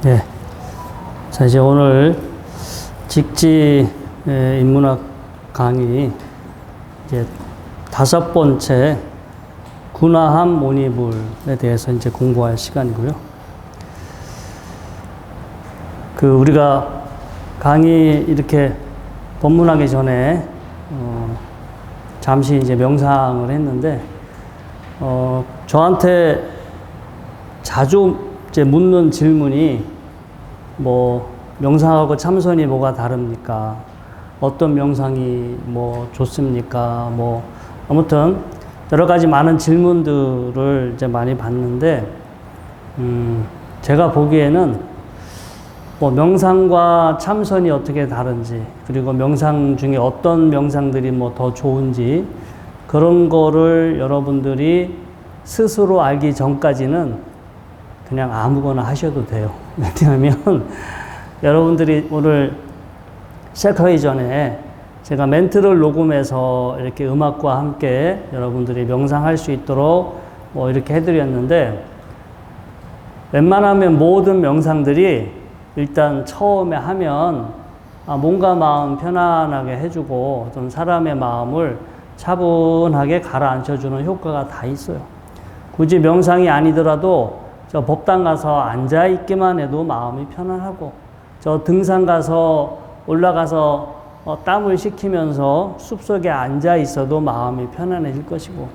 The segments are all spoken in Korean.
네. 자, 이제 오늘 직지 인문학 강의 이제 5번째 군화함 모니불에 대해서 이제 공부할 시간이고요. 우리가 강의 이렇게 법문하기 전에 잠시 이제 명상을 했는데 저한테 자주 이제 묻는 질문이 명상하고 참선이 뭐가 다릅니까? 어떤 명상이 좋습니까? 아무튼 여러 가지 많은 질문들을 이제 많이 받는데, 제가 보기에는 명상과 참선이 어떻게 다른지, 그리고 명상 중에 어떤 명상들이 더 좋은지, 그런 거를 여러분들이 스스로 알기 전까지는 그냥 아무거나 하셔도 돼요. 왜냐하면 여러분들이 오늘 시작하기 전에 제가 멘트를 녹음해서 이렇게 음악과 함께 여러분들이 명상할 수 있도록 이렇게 해드렸는데, 웬만하면 모든 명상들이 일단 처음에 하면 몸과 마음 편안하게 해주고 좀 사람의 마음을 차분하게 가라앉혀주는 효과가 다 있어요. 굳이 명상이 아니더라도 저 법당 가서 앉아있기만 해도 마음이 편안하고, 저 등산 가서 올라가서 땀을 식히면서 숲속에 앉아있어도 마음이 편안해질 것이고,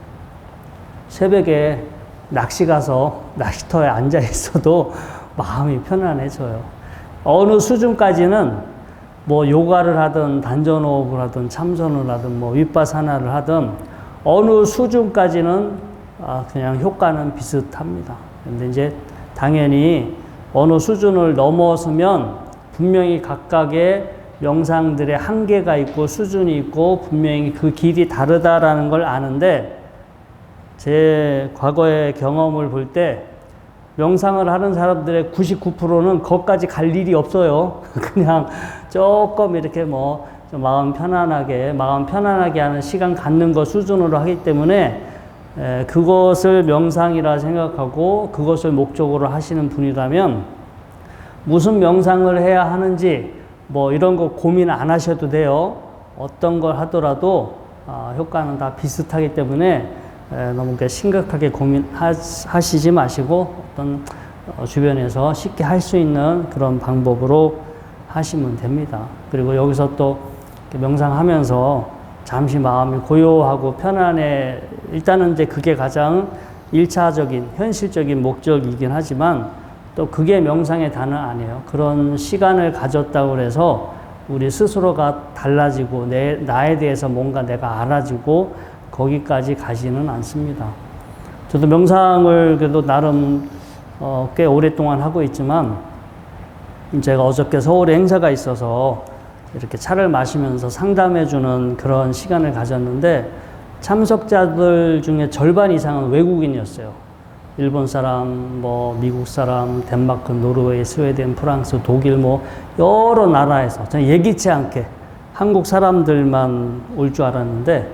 새벽에 낚시 가서 낚시터에 앉아있어도 마음이 편안해져요. 어느 수준까지는 요가를 하든 단전호흡을 하든 참선을 하든 윗바사나를 하든 어느 수준까지는 그냥 효과는 비슷합니다. 근데 이제 당연히 어느 수준을 넘어서면 분명히 각각의 명상들의 한계가 있고 수준이 있고 분명히 그 길이 다르다라는 걸 아는데, 제 과거의 경험을 볼 때 명상을 하는 사람들의 99%는 거기까지 갈 일이 없어요. 그냥 조금 이렇게 좀 마음 편안하게 하는 시간 갖는 것 수준으로 하기 때문에 그것을 명상이라 생각하고 그것을 목적으로 하시는 분이라면 무슨 명상을 해야 하는지 이런 거 고민 안 하셔도 돼요. 어떤 걸 하더라도 효과는 다 비슷하기 때문에 너무 심각하게 고민하시지 마시고 어떤 주변에서 쉽게 할 수 있는 그런 방법으로 하시면 됩니다. 그리고 여기서 또 명상하면서 잠시 마음이 고요하고 편안해, 일단은 이제 그게 가장 1차적인 현실적인 목적이긴 하지만 또 그게 명상의 단은 아니에요. 그런 시간을 가졌다고 해서 우리 스스로가 달라지고 나에 대해서 뭔가 내가 알아지고 거기까지 가지는 않습니다. 저도 명상을 그래도 나름 꽤 오랫동안 하고 있지만, 제가 어저께 서울에 행사가 있어서 이렇게 차를 마시면서 상담해주는 그런 시간을 가졌는데, 참석자들 중에 절반 이상은 외국인이었어요. 일본 사람, 미국 사람, 덴마크, 노르웨이, 스웨덴, 프랑스, 독일 여러 나라에서 저는 예기치 않게 한국 사람들만 올 줄 알았는데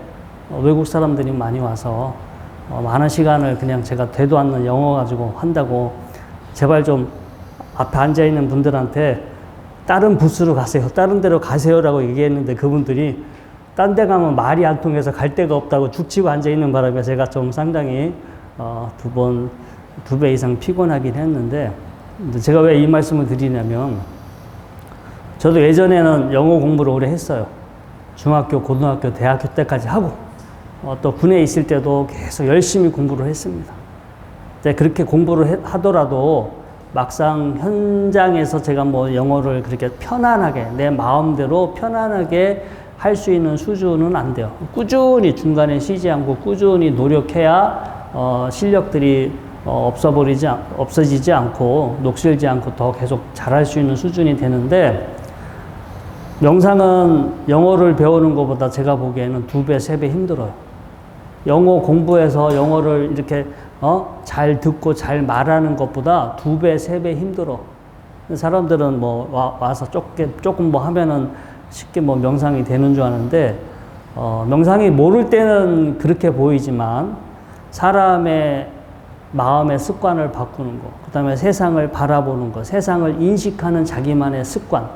외국 사람들이 많이 와서 많은 시간을 그냥 제가 되도 않는 영어 가지고 한다고, 제발 좀 앞에 앉아있는 분들한테 다른 부스로 가세요, 다른 데로 가세요라고 얘기했는데, 그분들이 딴 데 가면 말이 안 통해서 갈 데가 없다고 죽치고 앉아있는 바람에 제가 좀 상당히 2배 이상 피곤하긴 했는데, 제가 왜 이 말씀을 드리냐면, 저도 예전에는 영어 공부를 오래 했어요. 중학교, 고등학교, 대학교 때까지 하고, 또 군에 있을 때도 계속 열심히 공부를 했습니다. 그렇게 공부를 하더라도 막상 현장에서 제가 영어를 그렇게 편안하게 내 마음대로 편안하게 할 수 있는 수준은 안 돼요. 꾸준히 중간에 쉬지 않고 꾸준히 노력해야 실력들이 없어지지 않고 녹슬지 않고 더 계속 잘할 수 있는 수준이 되는데, 명상은 영어를 배우는 것보다 제가 보기에는 2배, 3배 힘들어요. 영어 공부해서 영어를 이렇게 잘 듣고 잘 말하는 것보다 2배, 3배 힘들어. 사람들은 와서 조금 하면은 쉽게 명상이 되는 줄 아는데, 명상이 모를 때는 그렇게 보이지만 사람의 마음의 습관을 바꾸는 거, 그 다음에 세상을 바라보는 거, 세상을 인식하는 자기만의 습관.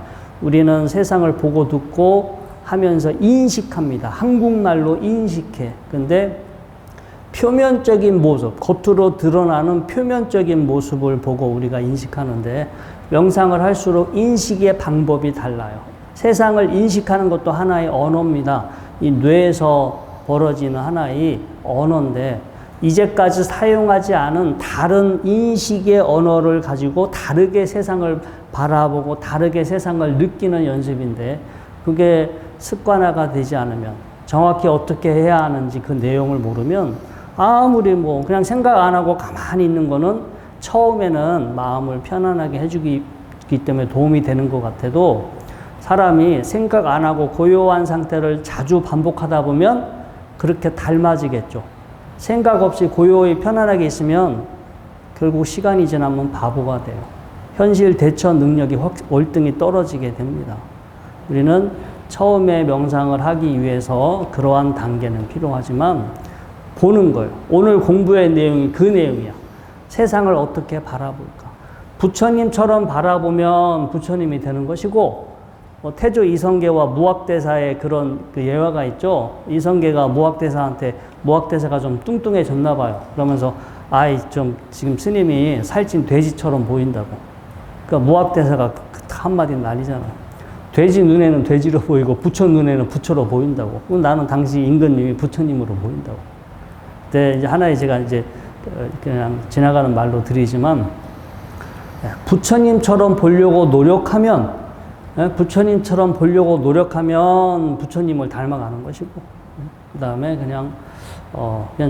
우리는 세상을 보고 듣고 하면서 인식합니다. 한국말로 인식해. 근데 표면적인 모습, 겉으로 드러나는 표면적인 모습을 보고 우리가 인식하는데 명상을 할수록 인식의 방법이 달라요. 세상을 인식하는 것도 하나의 언어입니다. 이 뇌에서 벌어지는 하나의 언어인데 이제까지 사용하지 않은 다른 인식의 언어를 가지고 다르게 세상을 바라보고 다르게 세상을 느끼는 연습인데 그게 습관화가 되지 않으면 정확히 어떻게 해야 하는지 그 내용을 모르면 아무리 뭐 그냥 생각 안 하고 가만히 있는 거는 처음에는 마음을 편안하게 해주기 때문에 도움이 되는 것 같아도 사람이 생각 안 하고 고요한 상태를 자주 반복하다 보면 그렇게 닮아지겠죠. 생각 없이 고요히 편안하게 있으면 결국 시간이 지나면 바보가 돼요. 현실 대처 능력이 월등히 떨어지게 됩니다. 우리는 처음에 명상을 하기 위해서 그러한 단계는 필요하지만 보는 거예요. 오늘 공부의 내용이 그 내용이야. 세상을 어떻게 바라볼까. 부처님처럼 바라보면 부처님이 되는 것이고 태조 이성계와 무학대사의 그런 그 예화가 있죠. 이성계가 무학대사가 좀 뚱뚱해졌나 봐요. 그러면서 아이 좀 지금 스님이 살찐 돼지처럼 보인다고. 그러니까 무학대사가 한마디 난리잖아. 돼지 눈에는 돼지로 보이고 부처 눈에는 부처로 보인다고. 나는 당시 임금님이 부처님으로 보인다고. 근데 이제 하나의 제가 이제 그냥 지나가는 말로 드리지만 부처님처럼 보려고 노력하면 부처님처럼 보려고 노력하면 부처님을 닮아가는 것이고 그 다음에 그냥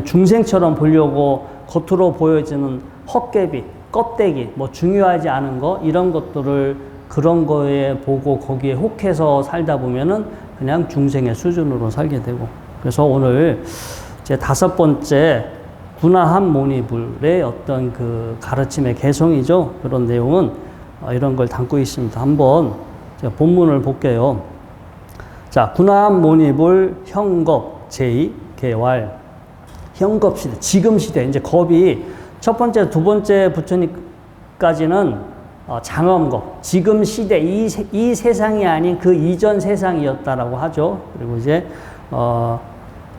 중생처럼 보려고 겉으로 보여지는 헛개비, 껍데기, 뭐 중요하지 않은 거 이런 것들을 그런 거에 보고 거기에 혹해서 살다 보면은 그냥 중생의 수준으로 살게 되고 그래서 오늘 제 5번째 군화함모니불의 어떤 그 가르침의 개성이죠. 그런 내용은 이런 걸 담고 있습니다. 한번 제가 본문을 볼게요. 자, 군화함모니불 형겁 제2 개활 형겁 시대, 지금 시대. 이제 겁이 첫 번째, 두 번째 부처님까지는 장엄겁, 지금 시대, 이 세상이 아닌 그 이전 세상이었다라고 하죠. 그리고 이제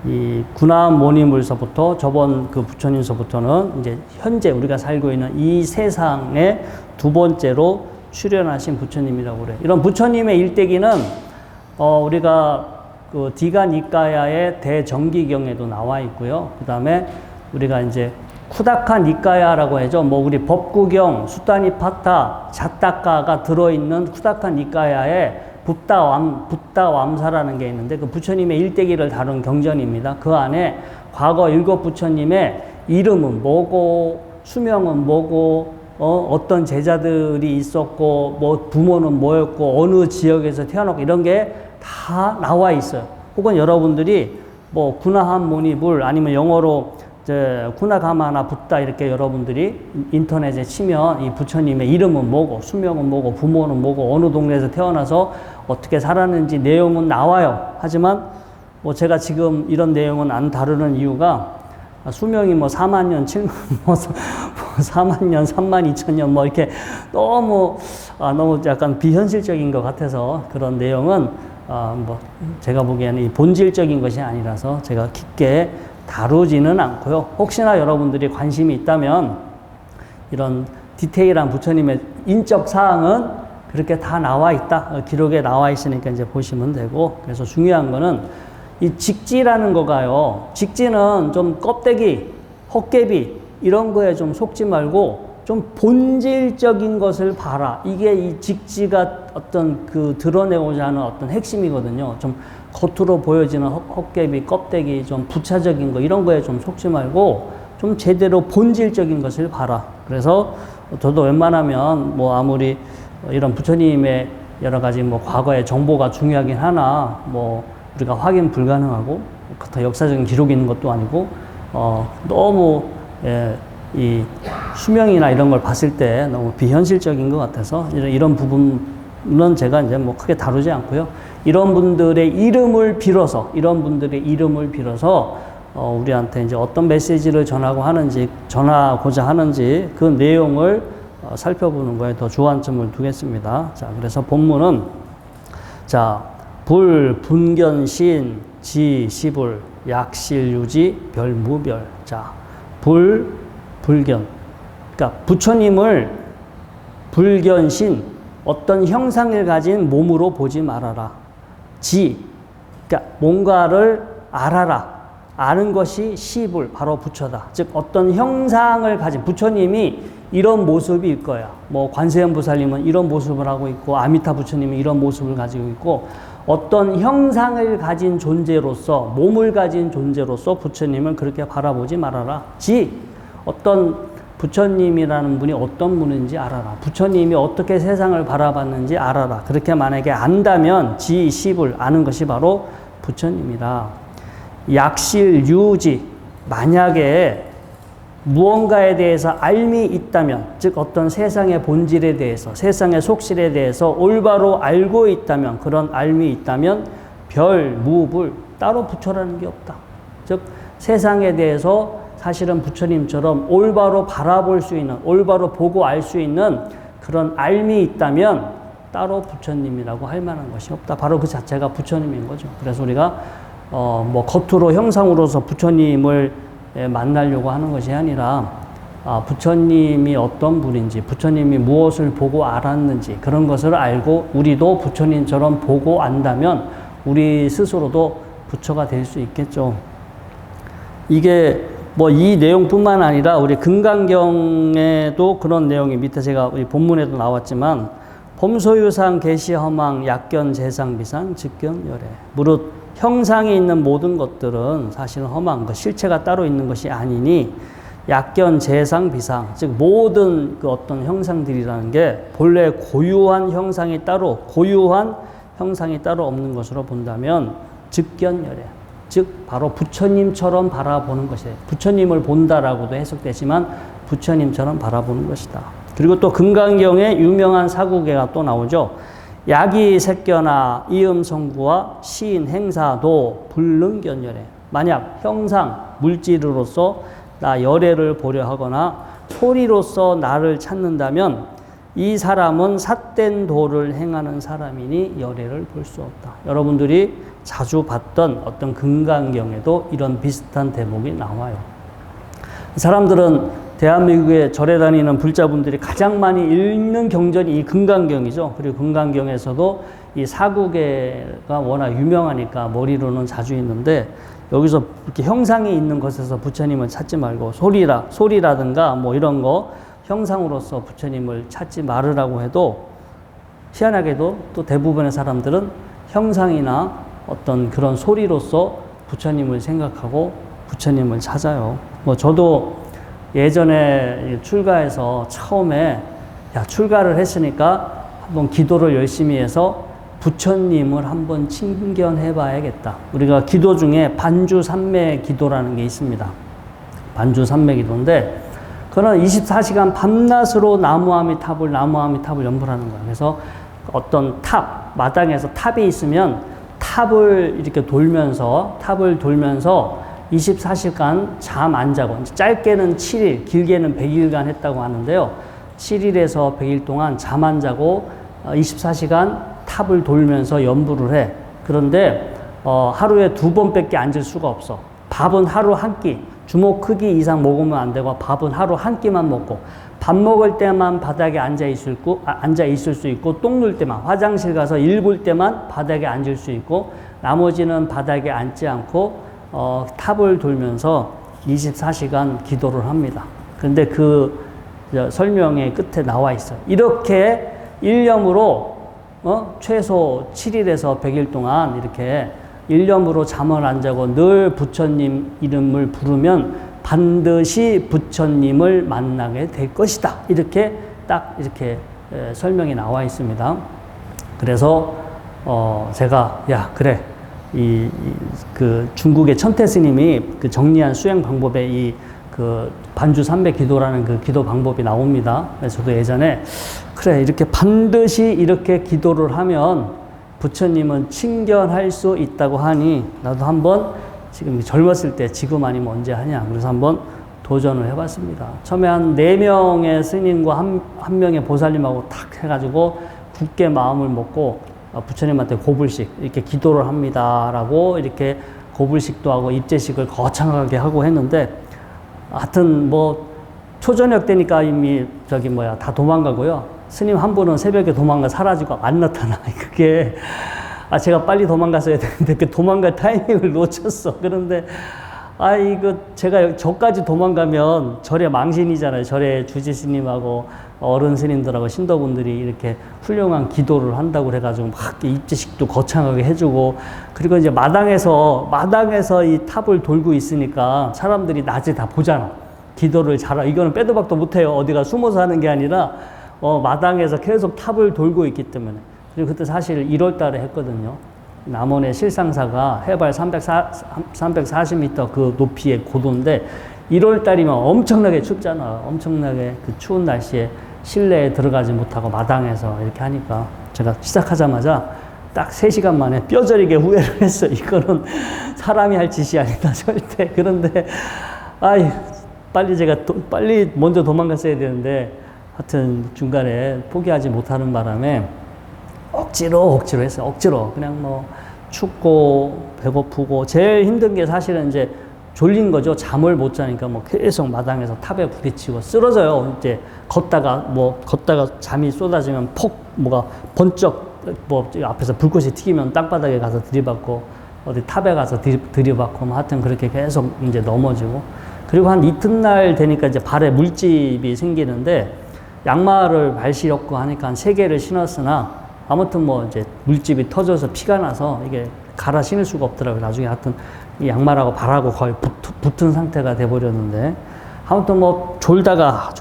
이 군화함모니불서부터 저번 그 부처님서부터는 이제 현재 우리가 살고 있는 이 세상의 두 번째로 출현하신 부처님이라고 그래요. 이런 부처님의 일대기는 우리가 그 디가니까야의 대정기경에도 나와 있고요. 그 다음에 우리가 이제 쿠다카 니까야라고 하죠. 뭐 우리 법구경, 수타니파타, 자타카가 들어있는 쿠다카 니까야의 붓다암사라는 게 있는데 그 부처님의 일대기를 다룬 경전입니다. 그 안에 과거 7 부처님의 이름은 뭐고 수명은 뭐고 어떤 제자들이 있었고 뭐 부모는 뭐였고 어느 지역에서 태어났고 이런 게 다 나와 있어요. 혹은 여러분들이 뭐 군화함모니불 아니면 영어로 구나가마나 붓다 이렇게 여러분들이 인터넷에 치면 이 부처님의 이름은 뭐고 수명은 뭐고 부모는 뭐고 어느 동네에서 태어나서 어떻게 살았는지 내용은 나와요. 하지만 뭐 제가 지금 이런 내용은 안 다루는 이유가 수명이 뭐 4만 년, 7만, 뭐 4만 년, 3만 2천 년 뭐 이렇게 너무 약간 비현실적인 것 같아서 그런 내용은 뭐 제가 보기에는 이 본질적인 것이 아니라서 제가 깊게 다루지는 않고요. 혹시나 여러분들이 관심이 있다면 이런 디테일한 부처님의 인적 사항은 그렇게 다 나와 있다. 기록에 나와 있으니까 이제 보시면 되고. 그래서 중요한 거는 이 직지라는 거가요. 직지는 좀 껍데기, 헛개비 이런 거에 좀 속지 말고 좀 본질적인 것을 봐라. 이게 이 직지가 어떤 그 드러내고자 하는 어떤 핵심이거든요. 좀 겉으로 보여지는 헛개비, 껍데기, 좀 부차적인 거 이런 거에 좀 속지 말고 좀 제대로 본질적인 것을 봐라. 그래서 저도 웬만하면 뭐 아무리 이런 부처님의 여러 가지 뭐 과거의 정보가 중요하긴 하나 뭐 우리가 확인 불가능하고 더 역사적인 기록이 있는 것도 아니고 너무 이 수명이나 이런 걸 봤을 때 너무 비현실적인 것 같아서 이런 부분은 제가 이제 뭐 크게 다루지 않고요. 이런 분들의 이름을 빌어서 우리한테 이제 어떤 메시지를 전하고자 하는지 그 내용을 살펴보는 거에 더 주안점을 두겠습니다. 자, 그래서 본문은 자, 불, 분견, 신, 지, 시불, 약실, 유지, 별, 무별. 자, 불, 불견. 그러니까 부처님을 불견신, 어떤 형상을 가진 몸으로 보지 말아라. 지, 그러니까 뭔가를 알아라. 아는 것이 시불, 바로 부처다. 즉 어떤 형상을 가진 부처님이 이런 모습일 거야. 뭐 관세음보살님은 이런 모습을 하고 있고 아미타 부처님은 이런 모습을 가지고 있고 어떤 형상을 가진 존재로서 몸을 가진 존재로서 부처님을 그렇게 바라보지 말아라. 지 어떤 부처님이라는 분이 어떤 분인지 알아라. 부처님이 어떻게 세상을 바라봤는지 알아라. 그렇게 만약에 안다면 지, 시불 아는 것이 바로 부처님이다. 약실, 유지 만약에 무언가에 대해서 알미 있다면 즉 어떤 세상의 본질에 대해서 세상의 속실에 대해서 올바로 알고 있다면 그런 알미 있다면 별, 무불 따로 부처라는 게 없다. 즉 세상에 대해서 사실은 부처님처럼 올바로 바라볼 수 있는 올바로 보고 알 수 있는 그런 알미 있다면 따로 부처님이라고 할 만한 것이 없다. 바로 그 자체가 부처님인 거죠. 그래서 우리가 뭐 겉으로 형상으로서 부처님을 만나려고 하는 것이 아니라 부처님이 어떤 분인지 부처님이 무엇을 보고 알았는지 그런 것을 알고 우리도 부처님처럼 보고 안다면 우리 스스로도 부처가 될 수 있겠죠. 이게 뭐 이 내용뿐만 아니라 우리 금강경에도 그런 내용이 밑에 제가 우리 본문에도 나왔지만 범소유상 계시허망 약견 재상비상 즉견열애 무릇 형상이 있는 모든 것들은 사실은 험한 것, 실체가 따로 있는 것이 아니니 약견, 재상, 비상, 즉 모든 그 어떤 형상들이라는 게 본래 고유한 형상이 따로 없는 것으로 본다면 즉견열애, 즉 바로 부처님처럼 바라보는 것이에요. 부처님을 본다라고도 해석되지만 부처님처럼 바라보는 것이다. 그리고 또 금강경에 유명한 사구계가 또 나오죠. 약이 색견화 이음성구와 시인 행사도 불능견열애 만약 형상 물질로서 나 열애를 보려 하거나 소리로서 나를 찾는다면 이 사람은 삿된 도를 행하는 사람이니 열애를 볼 수 없다. 여러분들이 자주 봤던 어떤 금강경에도 이런 비슷한 대목이 나와요. 사람들은 대한민국에 절에 다니는 불자분들이 가장 많이 읽는 경전이 이 금강경이죠. 그리고 금강경에서도 이 사구계가 워낙 유명하니까 머리로는 자주 있는데 여기서 이렇게 형상이 있는 것에서 부처님을 찾지 말고 소리라든가 뭐 이런 거 형상으로서 부처님을 찾지 말으라고 해도 희한하게도 또 대부분의 사람들은 형상이나 어떤 그런 소리로서 부처님을 생각하고 부처님을 찾아요. 뭐 저도 예전에 출가해서 처음에 출가를 했으니까 한번 기도를 열심히 해서 부처님을 한번 친견해 봐야겠다. 우리가 기도 중에 반주삼매 기도라는 게 있습니다. 반주삼매 기도인데 그건 24시간 밤낮으로 나무아미탑을 연불하는 거예요. 그래서 어떤 마당에서 탑이 있으면 탑을 돌면서 24시간 잠 안 자고 짧게는 7일, 길게는 100일간 했다고 하는데요. 7일에서 100일 동안 잠 안 자고 24시간 탑을 돌면서 연부를 해. 그런데 하루에 2번밖에 앉을 수가 없어. 밥은 하루 한 끼, 주먹 크기 이상 먹으면 안 되고 밥은 하루 한 끼만 먹고 밥 먹을 때만 바닥에 앉아 있을 수 있고 똥 눌 때만 화장실 가서 일 볼 때만 바닥에 앉을 수 있고 나머지는 바닥에 앉지 않고 탑을 돌면서 24시간 기도를 합니다. 근데 그 설명의 끝에 나와 있어요. 이렇게 일념으로 최소 7일에서 100일 동안 이렇게 일념으로 잠을 안 자고 늘 부처님 이름을 부르면 반드시 부처님을 만나게 될 것이다. 이렇게 설명이 나와 있습니다. 그래서 제가 그래. 그 중국의 천태 스님이 그 정리한 수행 방법에 그 반주삼매 기도라는 그 기도 방법이 나옵니다. 그래서 저도 예전에 그래 이렇게 반드시 이렇게 기도를 하면 부처님은 친견할 수 있다고 하니 나도 한번 지금 젊었을 때 지금 아니면 언제 하냐. 그래서 한번 도전을 해봤습니다. 처음에 한 4명의 스님과 한 명의 보살님하고 탁 해가지고 굳게 마음을 먹고 부처님한테 고불식 이렇게 기도를 합니다라고 이렇게 고불식도 하고 입제식을 거창하게 하고 했는데 하여튼 뭐 초저녁 되니까 이미 다 도망가고요. 스님 한 분은 새벽에 도망가 사라지고 안 나타나. 그게 제가 빨리 도망갔어야 되는데 그 도망갈 타이밍을 놓쳤어. 그런데 이거 제가 저까지 도망가면 절에 망신이잖아요. 절에 주지 스님하고 어른 스님들하고 신도분들이 이렇게 훌륭한 기도를 한다고 그래가지고 막 입지식도 거창하게 해주고, 그리고 이제 마당에서 이 탑을 돌고 있으니까 사람들이 낮에 다 보잖아. 기도를 이거는 빼도 박도 못해요. 어디가 숨어서 하는 게 아니라 마당에서 계속 탑을 돌고 있기 때문에. 그리고 그때 사실 1월 달에 했거든요. 남원의 실상사가 해발 340m 그 높이의 고도인데 1월 달이면 엄청나게 춥잖아. 엄청나게 그 추운 날씨에 실내에 들어가지 못하고 마당에서 이렇게 하니까 제가 시작하자마자 딱 3시간 만에 뼈저리게 후회를 했어. 이거는 사람이 할 짓이 아니다, 절대. 그런데 빨리 먼저 도망갔어야 되는데 하여튼 중간에 포기하지 못하는 바람에 억지로 했어요. 억지로. 그냥 뭐 춥고 배고프고 제일 힘든 게 사실은 이제 졸린 거죠. 잠을 못 자니까 뭐 계속 마당에서 탑에 부딪히고 쓰러져요. 이제 걷다가 잠이 쏟아지면 뭐가 번쩍 앞에서 불꽃이 튀기면 땅바닥에 가서 들이받고 어디 탑에 가서 들이받고 하여튼 그렇게 계속 이제 넘어지고, 그리고 한 이튿날 되니까 이제 발에 물집이 생기는데 양말을 발 시렵고 하니까 한 3개를 신었으나 아무튼 뭐 이제 물집이 터져서 피가 나서 이게 갈아 신을 수가 없더라고요. 나중에 하여튼 이 양말하고 발하고 거의 붙은 상태가 돼버렸는데, 아무튼 뭐 졸다가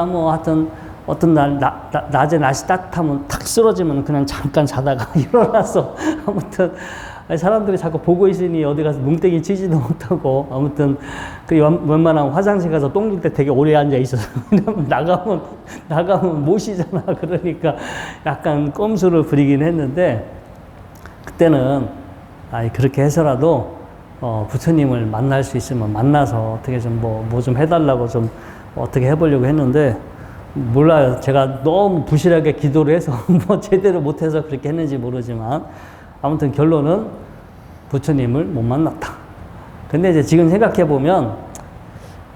뭐 하여튼 어떤 날 낮에 날씨 따뜻하면 탁 쓰러지면 그냥 잠깐 자다가 일어나서 아무튼 사람들이 자꾸 보고 있으니 어디 가서 뭉땡이 치지도 못하고, 아무튼 그 웬만하면 화장실 가서 똥 눌 때 되게 오래 앉아 있어서 왜냐면 나가면 못 쉬잖아. 그러니까 약간 꼼수를 부리긴 했는데, 그때는 그렇게 해서라도 부처님을 만날 수 있으면 만나서 어떻게 좀 뭐 좀 해달라고 좀 어떻게 해보려고 했는데, 몰라요. 제가 너무 부실하게 기도를 해서 뭐 제대로 못해서 그렇게 했는지 모르지만 아무튼 결론은 부처님을 못 만났다. 근데 이제 지금 생각해보면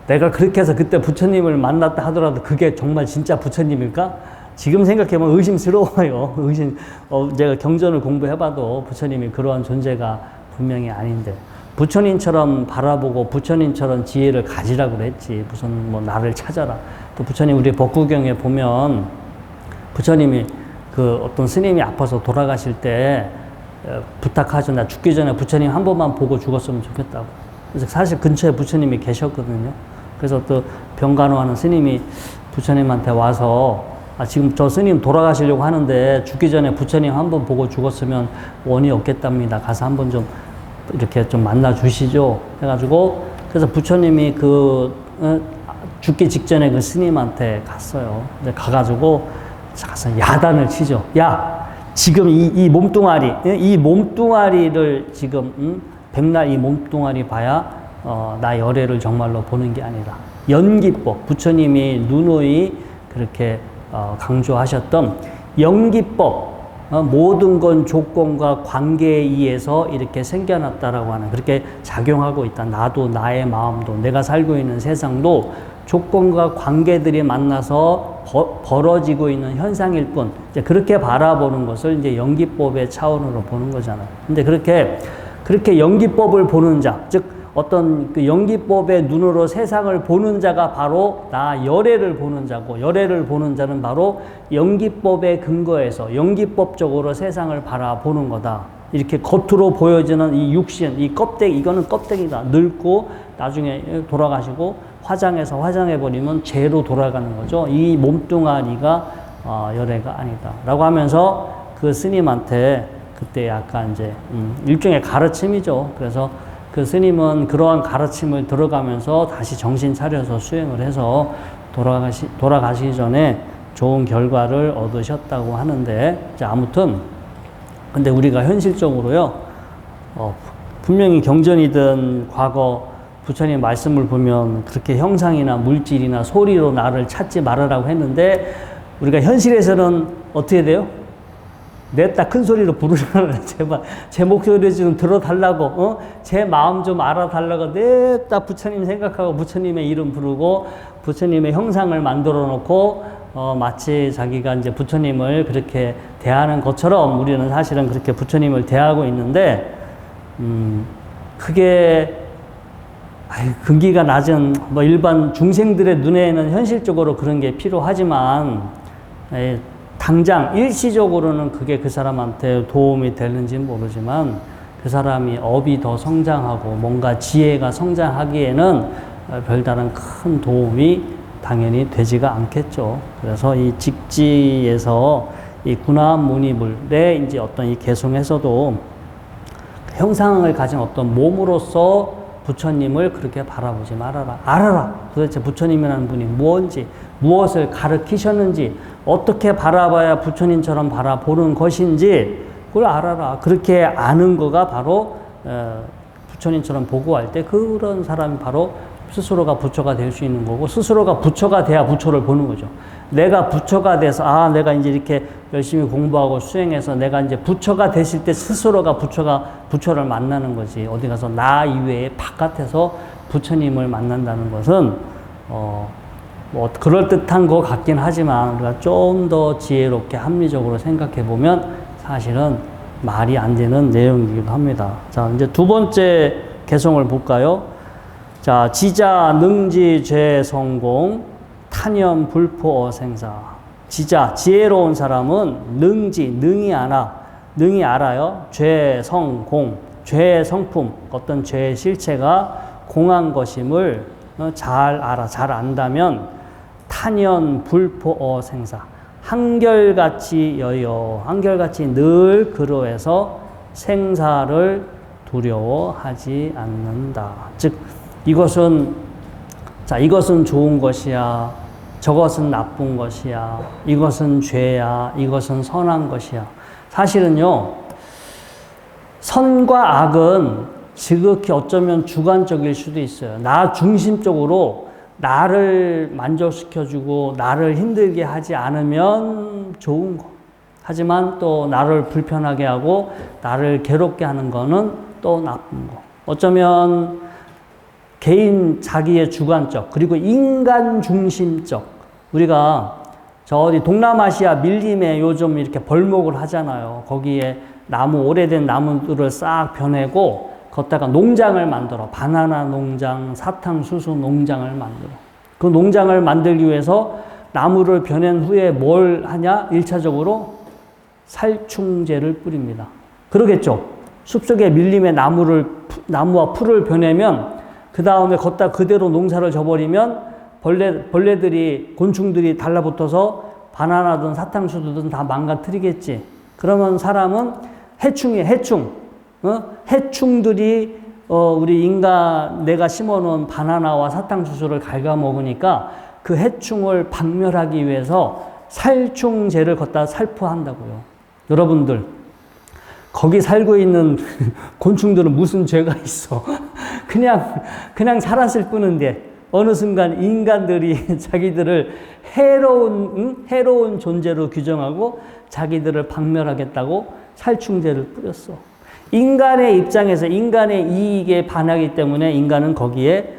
내가 그렇게 해서 그때 부처님을 만났다 하더라도 그게 정말 진짜 부처님일까? 지금 생각해보면 의심스러워요. 제가 경전을 공부해봐도 부처님이 그러한 존재가 분명히 아닌데, 부처님처럼 바라보고 부처님처럼 지혜를 가지라고 그랬지. 무슨 뭐 나를 찾아라. 또 부처님 우리 법구경에 보면 부처님이 그 어떤 스님이 아파서 돌아가실 때 부탁하죠. 나 죽기 전에 부처님 한 번만 보고 죽었으면 좋겠다고. 그래서 사실 근처에 부처님이 계셨거든요. 그래서 또 병간호하는 스님이 부처님한테 와서 지금 저 스님 돌아가시려고 하는데 죽기 전에 부처님 한 번 보고 죽었으면 원이 없겠답니다. 가서 한번 좀 이렇게 좀 만나 주시죠. 해가지고 그래서 부처님이 죽기 직전에 그 스님한테 갔어요. 근데 가가지고 야단을 치죠. 야, 지금 이 몸뚱아리를 지금 백날 이 몸뚱아리 봐야 나 열애를 정말로 보는 게 아니라 연기법, 부처님이 누누이 그렇게 강조하셨던 연기법, 모든 건 조건과 관계에 의해서 이렇게 생겨났다라고 하는, 그렇게 작용하고 있다. 나도, 나의 마음도, 내가 살고 있는 세상도 조건과 관계들이 만나서 벌어지고 있는 현상일 뿐, 이제 그렇게 바라보는 것을 이제 연기법의 차원으로 보는 거잖아요. 근데 그렇게 연기법을 보는 자, 즉 어떤 그 연기법의 눈으로 세상을 보는 자가 바로 나 열애를 보는 자고, 열애를 보는 자는 바로 연기법의 근거에서 연기법적으로 세상을 바라보는 거다. 이렇게 겉으로 보여지는 이 육신, 이 껍데기, 이거는 껍데기다. 늙고 나중에 돌아가시고 화장해버리면 죄로 돌아가는 거죠. 이 몸뚱아리가 열애가 아니다. 라고 하면서 그 스님한테 그때 약간 이제 일종의 가르침이죠. 그래서 그 스님은 그러한 가르침을 들어가면서 다시 정신 차려서 수행을 해서 돌아가시기 전에 좋은 결과를 얻으셨다고 하는데, 아무튼 근데 우리가 현실적으로요, 분명히 경전이든 과거 부처님 말씀을 보면 그렇게 형상이나 물질이나 소리로 나를 찾지 말으라고 했는데 우리가 현실에서는 어떻게 돼요? 냈다 큰 소리로 부르잖아요. 제발 제 목소리 좀 들어달라고, 제 마음 좀 알아달라고 냈다 부처님 생각하고 부처님의 이름 부르고 부처님의 형상을 만들어 놓고 마치 자기가 이제 부처님을 그렇게 대하는 것처럼 우리는 사실은 그렇게 부처님을 대하고 있는데 그게 근기가 낮은 뭐 일반 중생들의 눈에는 현실적으로 그런 게 필요하지만 당장 일시적으로는 그게 그 사람한테 도움이 되는지는 모르지만 그 사람이 업이 더 성장하고 뭔가 지혜가 성장하기에는 별다른 큰 도움이 당연히 되지가 않겠죠. 그래서 이 직지에서 이 군화무니불의 이제 어떤 이 개송에서도 형상을 가진 어떤 몸으로서 부처님을 그렇게 바라보지 말아라. 알아라. 도대체 부처님이라는 분이 무엇인지, 무엇을 가르치셨는지, 어떻게 바라봐야 부처님처럼 바라보는 것인지 그걸 알아라. 그렇게 아는 거가 바로 부처님처럼 보고할 때 그런 사람이 바로 스스로가 부처가 될 수 있는 거고 스스로가 부처가 돼야 부처를 보는 거죠. 내가 부처가 돼서 내가 이제 이렇게 열심히 공부하고 수행해서 내가 이제 부처가 됐을 때 스스로가 부처를 만나는 거지. 어디 가서 나 이외에 바깥에서 부처님을 만난다는 것은 뭐 그럴듯한 것 같긴 하지만 우리가 좀 더 지혜롭게 합리적으로 생각해 보면 사실은 말이 안 되는 내용이기도 합니다. 자, 이제 두 번째 개성을 볼까요? 자, 지자 능지 죄성공 탄연 불포 어생사. 지자 지혜로운 사람은 능이 알아요. 죄성공 죄의 성품 어떤 죄의 실체가 공한 것임을 잘 안다면 탄연 불포 어생사 한결같이 늘 그로해서 생사를 두려워하지 않는다. 즉 이것은 좋은 것이야. 저것은 나쁜 것이야. 이것은 죄야. 이것은 선한 것이야. 사실은요, 선과 악은 지극히 어쩌면 주관적일 수도 있어요. 나 중심적으로 나를 만족시켜주고 나를 힘들게 하지 않으면 좋은 거. 하지만 또 나를 불편하게 하고 나를 괴롭게 하는 거는 또 나쁜 거. 어쩌면 개인 자기의 주관적 그리고 인간 중심적 우리가 저 어디 동남아시아 밀림에 요즘 이렇게 벌목을 하잖아요. 거기에 오래된 나무들을 싹 벼내고 거기다가 농장을 만들어. 바나나 농장, 사탕수수 농장을 만들어. 그 농장을 만들기 위해서 나무를 벼낸 후에 뭘 하냐? 1차적으로 살충제를 뿌립니다. 그러겠죠. 숲속에 밀림에 나무와 풀을 벼내면 그 다음에 걷다 그대로 농사를 져버리면 곤충들이 달라붙어서 바나나든 사탕수수든 다 망가뜨리겠지. 그러면 사람은 해충이에요, 해충. 해충들이 내가 심어놓은 바나나와 사탕수수를 갉아먹으니까 그 해충을 박멸하기 위해서 살충제를 걷다 살포한다고요. 여러분들, 거기 살고 있는 곤충들은 무슨 죄가 있어? 그냥 살았을 뿐인데 어느 순간 인간들이 자기들을 해로운 존재로 규정하고 자기들을 박멸하겠다고 살충제를 뿌렸어. 인간의 입장에서 인간의 이익에 반하기 때문에 인간은 거기에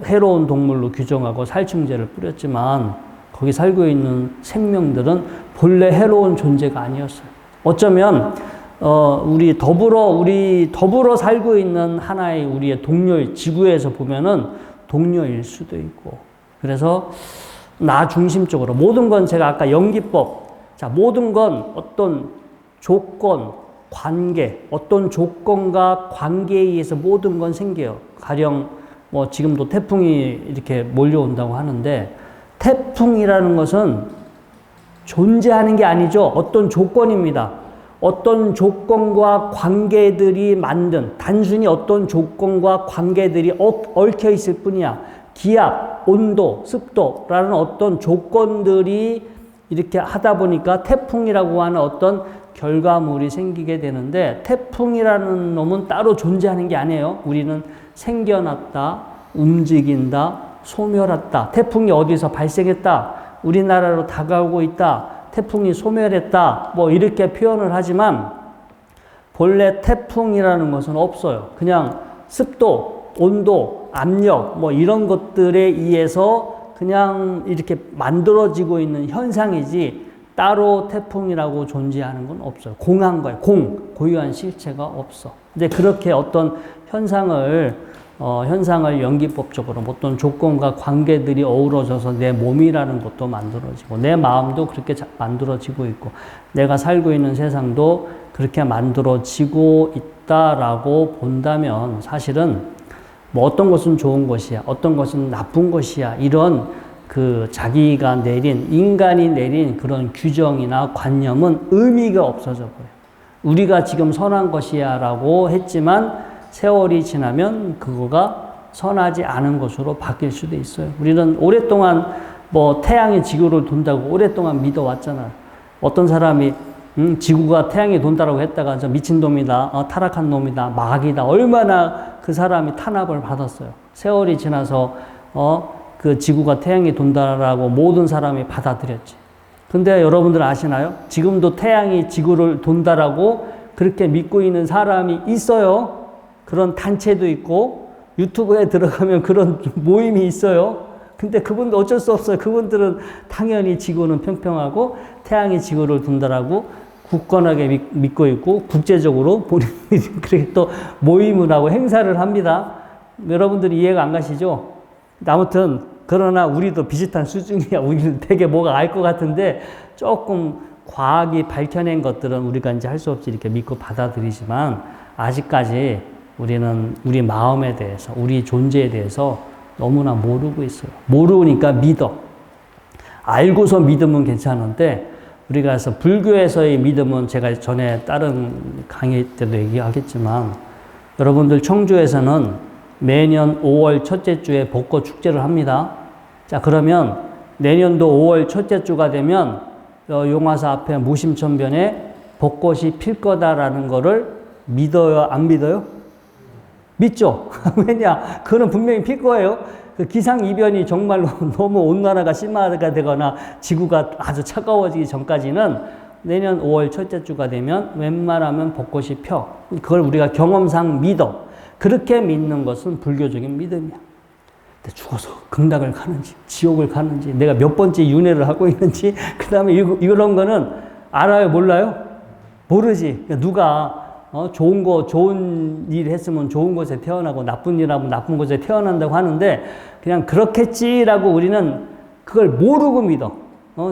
해로운 동물로 규정하고 살충제를 뿌렸지만 거기 살고 있는 생명들은 본래 해로운 존재가 아니었어요. 어쩌면 우리 더불어 살고 있는 하나의 우리의 동료일 지구에서 보면은 동료일 수도 있고. 그래서 나 중심적으로 모든 건 제가 아까 연기법, 자 모든 건 어떤 조건, 관계, 어떤 조건과 관계에 의해서 모든 건 생겨요. 가령 뭐 지금도 태풍이 이렇게 몰려온다고 하는데 태풍이라는 것은 존재하는 게 아니죠. 어떤 조건입니다. 어떤 조건과 관계들이 단순히 어떤 조건과 관계들이 얽혀 있을 뿐이야. 기압, 온도, 습도라는 어떤 조건들이 이렇게 하다 보니까 태풍이라고 하는 어떤 결과물이 생기게 되는데 태풍이라는 놈은 따로 존재하는 게 아니에요. 우리는 생겨났다, 움직인다, 소멸했다. 태풍이 어디서 발생했다. 우리나라로 다가오고 있다. 태풍이 소멸했다. 뭐 이렇게 표현을 하지만 본래 태풍이라는 것은 없어요. 그냥 습도, 온도, 압력 뭐 이런 것들에 의해서 그냥 이렇게 만들어지고 있는 현상이지 따로 태풍이라고 존재하는 건 없어요. 공한 거예요. 고유한 실체가 없어. 근데 그렇게 어떤 현상을 연기법적으로 어떤 조건과 관계들이 어우러져서 내 몸이라는 것도 만들어지고 내 마음도 그렇게 만들어지고 있고 내가 살고 있는 세상도 그렇게 만들어지고 있다라고 본다면 사실은 뭐 어떤 것은 좋은 것이야, 어떤 것은 나쁜 것이야 이런 그 자기가 내린 인간이 내린 그런 규정이나 관념은 의미가 없어져 버려요. 우리가 지금 선한 것이야 라고 했지만 세월이 지나면 그거가 선하지 않은 것으로 바뀔 수도 있어요. 우리는 오랫동안 뭐 태양이 지구를 돈다고 오랫동안 믿어왔잖아요. 어떤 사람이 지구가 태양이 돈다라고 했다가 저 미친놈이다, 타락한 놈이다, 마귀다 얼마나 그 사람이 탄압을 받았어요. 세월이 지나서 그 지구가 태양이 돈다라고 모든 사람이 받아들였지. 근데 여러분들 아시나요? 지금도 태양이 지구를 돈다라고 그렇게 믿고 있는 사람이 있어요. 그런 단체도 있고 유튜브에 들어가면 그런 모임이 있어요. 근데 그분들 어쩔 수 없어요. 그분들은 당연히 지구는 평평하고 태양이 지구를 돈다라고 굳건하게 믿고 있고 국제적으로 본인들이 그렇게 또 모임을 하고 행사를 합니다. 여러분들이 이해가 안 가시죠? 아무튼 그러나 우리도 비슷한 수준이야. 우리는 되게 뭐가 알 것 같은데 조금 과학이 밝혀낸 것들은 우리가 이제 할 수 없이 이렇게 믿고 받아들이지만 아직까지 우리는 우리 마음에 대해서 우리 존재에 대해서 너무나 모르고 있어요. 모르니까 믿어. 알고서 믿으면 괜찮은데 우리가 그래서 불교에서의 믿음은 제가 전에 다른 강의 때도 얘기하겠지만 여러분들 청주에서는 매년 5월 첫째 주에 벚꽃 축제를 합니다. 자, 그러면 내년도 5월 첫째 주가 되면 용화사 앞에 무심천변에 벚꽃이 필 거다라는 거를 믿어요? 안 믿어요? 믿죠? 왜냐? 그거는 분명히 필 거예요. 그 기상이변이 정말로 너무 온난화가 심화가 되거나 지구가 아주 차가워지기 전까지는 내년 5월 첫째 주가 되면 웬만하면 벚꽃이 펴. 그걸 우리가 경험상 믿어. 그렇게 믿는 것은 불교적인 믿음이야. 근데 죽어서 극락을 가는지 지옥을 가는지 내가 몇 번째 윤회를 하고 있는지 그 다음에 이런 거는 알아요? 몰라요? 모르지. 그러니까 누가 좋은 일 했으면 좋은 곳에 태어나고 나쁜 일 하면 나쁜 곳에 태어난다고 하는데 그냥 그렇겠지라고 우리는 그걸 모르고 믿어.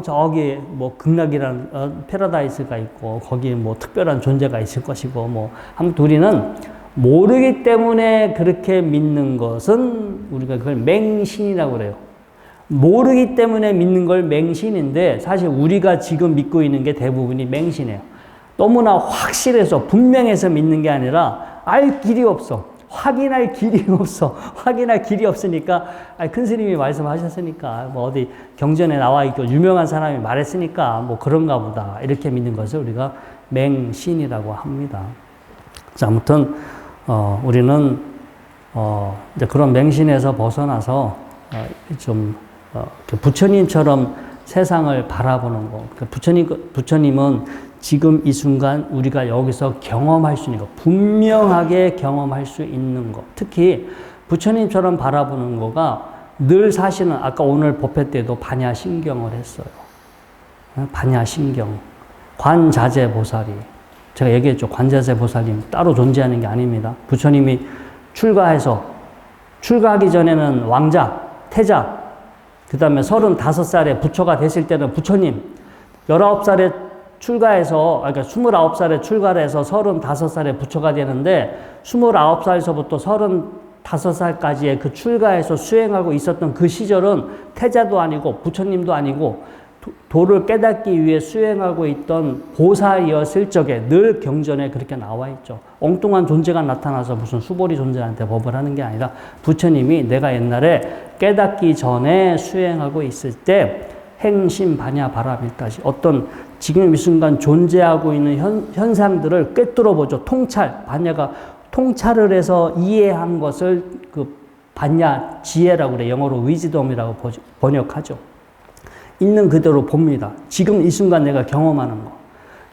저기 뭐 극락이라는 패러다이스가 있고 거기에 뭐 특별한 존재가 있을 것이고 뭐 아무튼 우리는 모르기 때문에 그렇게 믿는 것은 우리가 그걸 맹신이라고 그래요. 모르기 때문에 믿는 걸 맹신인데 사실 우리가 지금 믿고 있는 게 대부분이 맹신이에요. 너무나 확실해서 분명해서 믿는 게 아니라 알 길이 없어. 확인할 길이 없어. 확인할 길이 없으니까 큰 스님이 말씀하셨으니까 뭐 어디 경전에 나와 있고 유명한 사람이 말했으니까 뭐 그런가 보다 이렇게 믿는 것을 우리가 맹신이라고 합니다. 자, 아무튼 우리는 이제 그런 맹신에서 벗어나서 부처님처럼 세상을 바라보는 거. 부처님은 지금 이 순간 우리가 여기서 경험할 수 있는 것, 분명하게 경험할 수 있는 것. 특히 부처님처럼 바라보는 거가 늘 사실은 아까 오늘 법회 때도 반야신경을 했어요. 반야신경. 관자재보살이. 제가 얘기했죠. 관자재보살님 따로 존재하는 게 아닙니다. 부처님이 출가하기 전에는 왕자, 태자, 그 다음에 35살에 부처가 됐을 때는 부처님, 19살에 출가해서, 그러니까 29살에 출가를 해서 35살에 부처가 되는데 29살에서부터 35살까지의 그 출가해서 수행하고 있었던 그 시절은 태자도 아니고 부처님도 아니고 도를 깨닫기 위해 수행하고 있던 보살이었을 적에 늘 경전에 그렇게 나와 있죠. 엉뚱한 존재가 나타나서 무슨 수보리 존재한테 법을 하는 게 아니라 부처님이 내가 옛날에 깨닫기 전에 수행하고 있을 때 행심 반야 바라밀까지 어떤 지금 이 순간 존재하고 있는 현상들을 꿰뚫어 보죠. 통찰, 반야가 통찰을 해서 이해한 것을 그 반야 지혜라고 그래. 영어로 위즈덤이라고 번역하죠. 있는 그대로 봅니다. 지금 이 순간 내가 경험하는 거.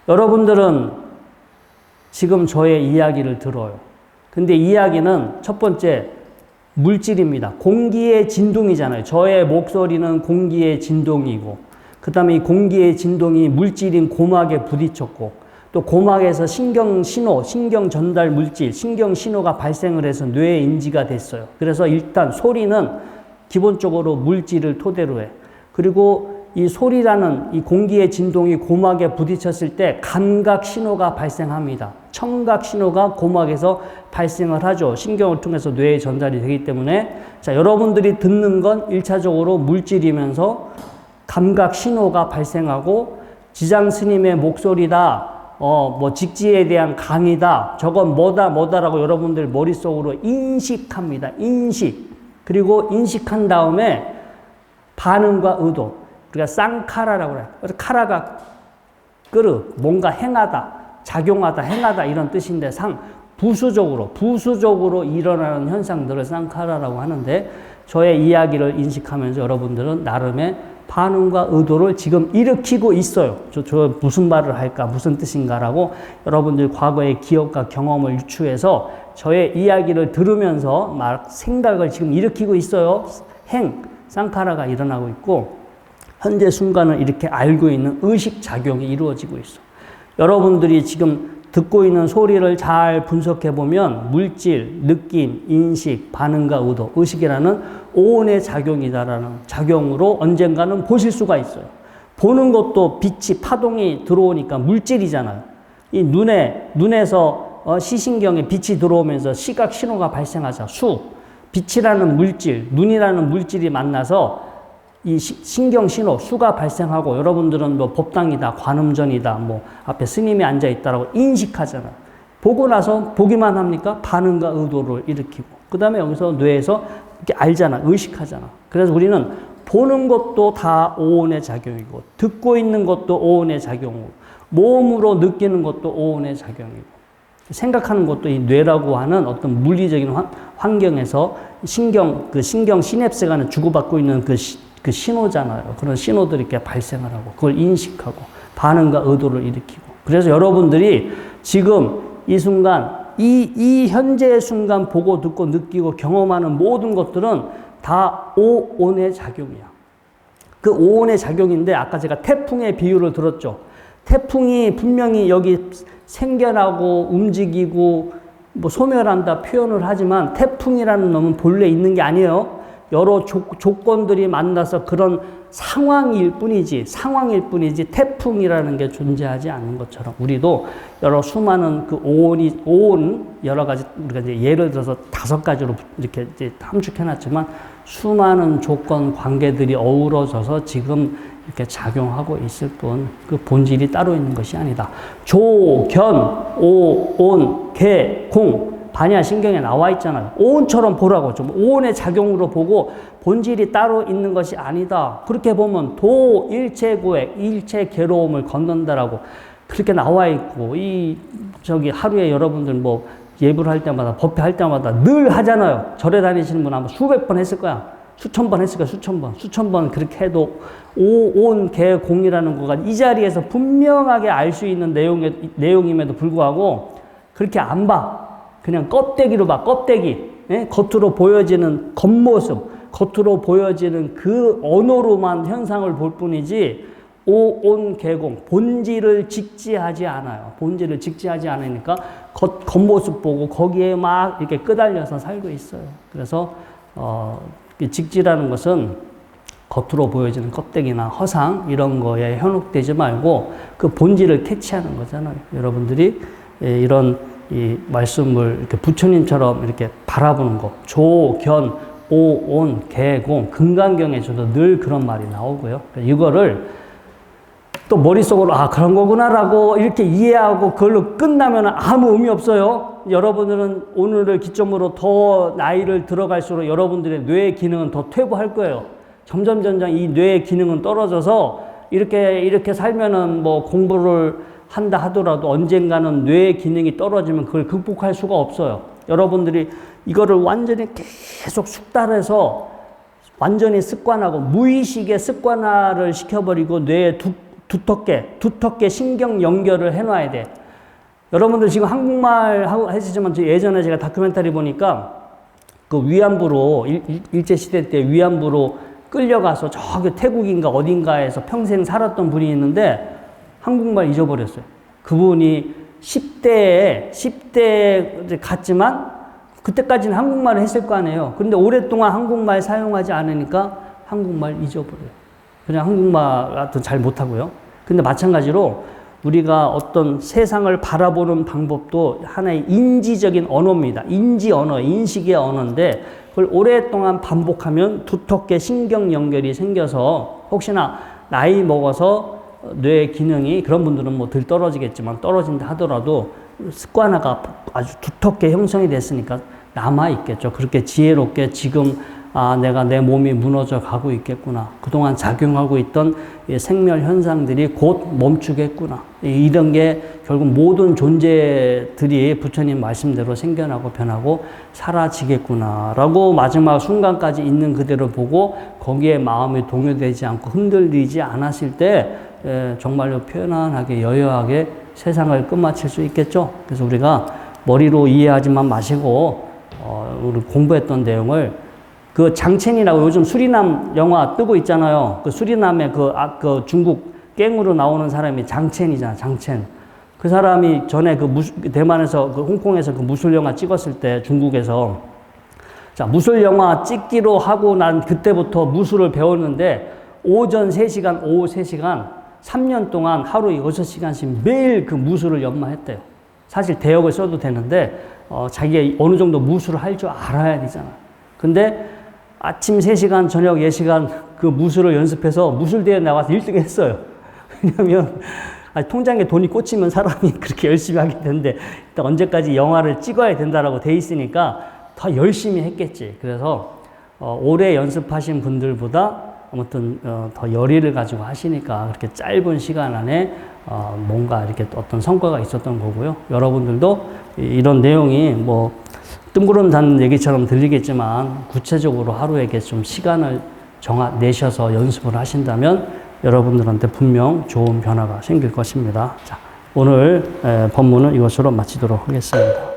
여러분들은 지금 저의 이야기를 들어요. 근데 이야기는 첫 번째 물질입니다. 공기의 진동이잖아요. 저의 목소리는 공기의 진동이고, 그 다음에 이 공기의 진동이 물질인 고막에 부딪혔고, 또 고막에서 신경 신호, 신경 전달 물질, 신경 신호가 발생을 해서 뇌에 인지가 됐어요. 그래서 일단 소리는 기본적으로 물질을 토대로 해. 그리고 이 소리라는 이 공기의 진동이 고막에 부딪혔을 때 감각 신호가 발생합니다. 청각 신호가 고막에서 발생을 하죠. 신경을 통해서 뇌에 전달이 되기 때문에, 자, 여러분들이 듣는 건 1차적으로 물질이면서 감각 신호가 발생하고, 지장 스님의 목소리다, 뭐 직지에 대한 강의다, 저건 뭐다라고 여러분들 머릿속으로 인식합니다. 인식. 그리고 인식한 다음에 반응과 의도. 우리가 쌍카라라고 그래요. 그래서 카라가 끄르, 뭔가 행하다, 작용하다, 행하다 이런 뜻인데, 부수적으로 일어나는 현상들을 쌍카라라고 하는데, 저의 이야기를 인식하면서 여러분들은 나름의 반응과 의도를 지금 일으키고 있어요. 저 무슨 말을 할까, 무슨 뜻인가라고 여러분들 과거의 기억과 경험을 유추해서 저의 이야기를 들으면서 생각을 지금 일으키고 있어요. 쌍카라가 일어나고 있고, 현재 순간을 이렇게 알고 있는 의식작용이 이루어지고 있어. 여러분들이 지금 듣고 있는 소리를 잘 분석해 보면 물질, 느낌, 인식, 반응과 의도, 의식이라는 오온의 작용이다라는 작용으로 언젠가는 보실 수가 있어요. 보는 것도 빛이, 파동이 들어오니까 물질이잖아요. 이 눈에서 시신경에 빛이 들어오면서 시각 신호가 발생하죠. 빛이라는 물질, 눈이라는 물질이 만나서 이 신경 신호, 수가 발생하고, 여러분들은 뭐 법당이다, 관음전이다, 뭐 앞에 스님이 앉아 있다라고 인식하잖아요. 보고 나서 보기만 합니까? 반응과 의도를 일으키고, 그 다음에 여기서 뇌에서 이렇게 알잖아, 의식하잖아. 그래서 우리는 보는 것도 다 오온의 작용이고, 듣고 있는 것도 오온의 작용이고, 몸으로 느끼는 것도 오온의 작용이고, 생각하는 것도 이 뇌라고 하는 어떤 물리적인 환경에서 신경 시냅스 간에 주고받고 있는 그 신호잖아요. 그런 신호들이 이렇게 발생을 하고, 그걸 인식하고, 반응과 의도를 일으키고. 그래서 여러분들이 지금 이 순간, 이 현재의 순간 보고, 듣고, 느끼고, 경험하는 모든 것들은 다 오온의 작용이야. 그 오온의 작용인데, 아까 제가 태풍의 비유를 들었죠. 태풍이 분명히 여기 생겨나고, 움직이고, 뭐 소멸한다 표현을 하지만, 태풍이라는 놈은 본래 있는 게 아니에요. 여러 조건들이 만나서 그런 상황일 뿐이지 태풍이라는 게 존재하지 않는 것처럼, 우리도 여러 수많은 그 오온 여러 가지, 우리가 이제 예를 들어서 5가지로 이렇게 이제 함축해 놨지만, 수많은 조건 관계들이 어우러져서 지금 이렇게 작용하고 있을 뿐, 그 본질이 따로 있는 것이 아니다. 조, 견, 오, 온, 개, 공, 반야 신경에 나와 있잖아요. 오온처럼 보라고. 좀 오온의 작용으로 보고 본질이 따로 있는 것이 아니다. 그렇게 보면 도 일체고액, 일체 괴로움을 건넌다라고 그렇게 나와 있고, 하루에 여러분들 뭐 예불 할 때마다, 법회 할 때마다 늘 하잖아요. 절에 다니시는 분 아마 수백 번 했을 거야. 수천 번 했을 거야. 수천 번 그렇게 해도 오온 개 공이라는 거가 이 자리에서 분명하게 알 수 있는 내용임에도 불구하고 그렇게 안 봐. 그냥 껍데기로 봐, 껍데기. 예? 겉으로 보여지는 겉모습, 겉으로 보여지는 그 언어로만 현상을 볼 뿐이지, 오온 개공, 본질을 직지하지 않아요. 본질을 직지하지 않으니까 겉모습 보고 거기에 막 이렇게 끄달려서 살고 있어요. 그래서, 직지라는 것은 겉으로 보여지는 껍데기나 허상, 이런 거에 현혹되지 말고 그 본질을 캐치하는 거잖아요. 여러분들이 이런 이 말씀을 이렇게 부처님처럼 이렇게 바라보는 거, 조, 견, 오, 온, 개, 공, 금강경에서도 늘 그런 말이 나오고요. 이거를 또 머릿속으로 그런 거구나라고 이렇게 이해하고 그걸로 끝나면 아무 의미 없어요. 여러분들은 오늘을 기점으로 더 나이를 들어갈수록 여러분들의 뇌의 기능은 더 퇴보할 거예요. 점점 이 뇌의 기능은 떨어져서 이렇게 살면은 뭐 공부를 한다 하더라도 언젠가는 뇌 기능이 떨어지면 그걸 극복할 수가 없어요. 여러분들이 이거를 완전히 계속 숙달해서 완전히 습관하고 무의식의 습관화를 시켜버리고 뇌에 두텁게 신경 연결을 해놔야 돼. 여러분들 지금 한국말 하시지만 예전에 제가 다큐멘터리 보니까 그 위안부로 일제시대 때 위안부로 끌려가서 저기 태국인가 어딘가에서 평생 살았던 분이 있는데 한국말 잊어버렸어요. 그분이 10대에 갔지만 그때까지는 한국말을 했을 거 아니에요. 그런데 오랫동안 한국말 사용하지 않으니까 한국말 잊어버려요. 그냥 한국말 잘 못하고요. 근데 마찬가지로 우리가 어떤 세상을 바라보는 방법도 하나의 인지적인 언어입니다. 인지 언어, 인식의 언어인데 그걸 오랫동안 반복하면 두텁게 신경 연결이 생겨서 혹시나 나이 먹어서 뇌 기능이 그런 분들은 뭐 덜 떨어지겠지만 떨어진다 하더라도 습관화가 아주 두텁게 형성이 됐으니까 남아있겠죠. 그렇게 지혜롭게 지금 내가 내 몸이 무너져 가고 있겠구나. 그동안 작용하고 있던 생멸 현상들이 곧 멈추겠구나. 이런 게 결국 모든 존재들이 부처님 말씀대로 생겨나고 변하고 사라지겠구나. 라고 마지막 순간까지 있는 그대로 보고 거기에 마음이 동요되지 않고 흔들리지 않았을 때 정말로 편안하게 여여하게 세상을 끝마칠 수 있겠죠. 그래서 우리가 머리로 이해하지만 마시고 우리 공부했던 내용을 그 장첸이라고 요즘 수리남 영화 뜨고 있잖아요. 그 수리남의 그 중국 갱으로 나오는 사람이 장첸이잖아, 장첸. 그 사람이 전에 대만에서 홍콩에서 그 무술 영화 찍었을 때 중국에서 자, 무술 영화 찍기로 하고 난 그때부터 무술을 배웠는데 오전 3시간, 오후 3시간 3년 동안 하루 6시간씩 매일 그 무술을 연마했대요. 사실 대역을 써도 되는데 자기가 어느 정도 무술을 할 줄 알아야 되잖아. 근데 아침 3시간, 저녁 4시간 그 무술을 연습해서 무술대회 나가서 1등 했어요. 왜냐면 통장에 돈이 꽂히면 사람이 그렇게 열심히 하게 되는데 일단 언제까지 영화를 찍어야 된다라고 돼 있으니까 더 열심히 했겠지. 그래서 오래 연습하신 분들보다 아무튼 더 열의를 가지고 하시니까 그렇게 짧은 시간 안에 뭔가 이렇게 어떤 성과가 있었던 거고요. 여러분들도 이런 내용이 뭐 뜬구름 단 얘기처럼 들리겠지만 구체적으로 하루에 좀 시간을 내셔서 연습을 하신다면 여러분들한테 분명 좋은 변화가 생길 것입니다. 자, 오늘 법문은 이것으로 마치도록 하겠습니다.